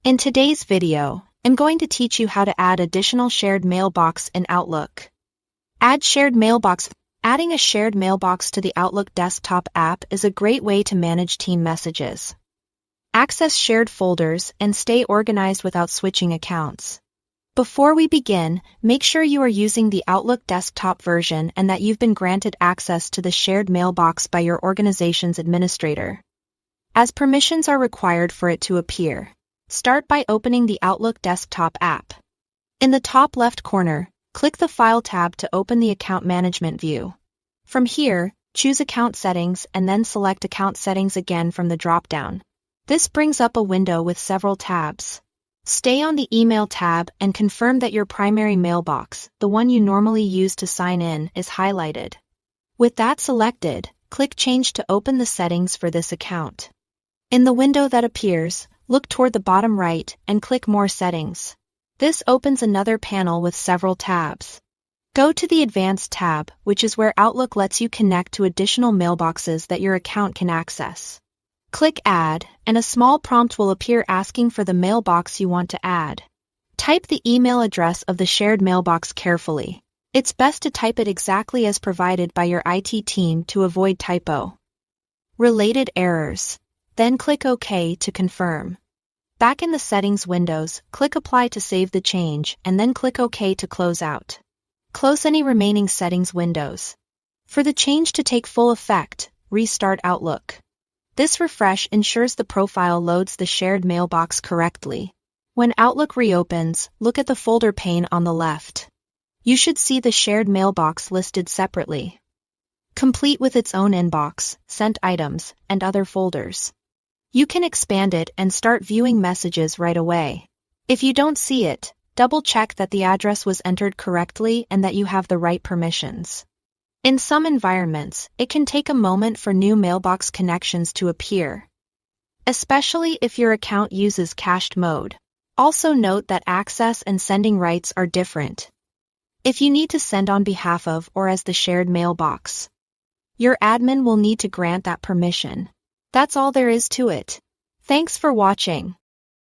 In today's video, I'm going to teach you how to add additional shared mailbox in Outlook. Add shared mailbox. Adding a shared mailbox to the Outlook desktop app is a great way to manage team messages, access shared folders, and stay organized without switching accounts. Before we begin, make sure you are using the Outlook desktop version and that you've been granted access to the shared mailbox by your organization's administrator, as permissions are required for it to appear. Start by opening the Outlook desktop app. In the top left corner, click the File tab to open the Account Management view. From here, choose Account Settings and then select Account Settings again from the drop-down. This brings up a window with several tabs. Stay on the Email tab and confirm that your primary mailbox, the one you normally use to sign in, is highlighted. With that selected, click Change to open the settings for this account. In the window that appears, look toward the bottom right and click More Settings. This opens another panel with several tabs. Go to the Advanced tab, which is where Outlook lets you connect to additional mailboxes that your account can access. Click Add, and a small prompt will appear asking for the mailbox you want to add. Type the email address of the shared mailbox carefully. It's best to type it exactly as provided by your IT team to avoid typo related errors. Then click OK to confirm. Back in the Settings windows, click Apply to save the change, and then click OK to close out. Close any remaining settings windows. For the change to take full effect, restart Outlook. This refresh ensures the profile loads the shared mailbox correctly. When Outlook reopens, look at the folder pane on the left. You should see the shared mailbox listed separately, complete with its own inbox, sent items, and other folders. You can expand it and start viewing messages right away. If you don't see it, double-check that the address was entered correctly and that you have the right permissions. In some environments, it can take a moment for new mailbox connections to appear, especially if your account uses cached mode. Also note that access and sending rights are different. If you need to send on behalf of or as the shared mailbox, your admin will need to grant that permission. That's all there is to it. Thanks for watching.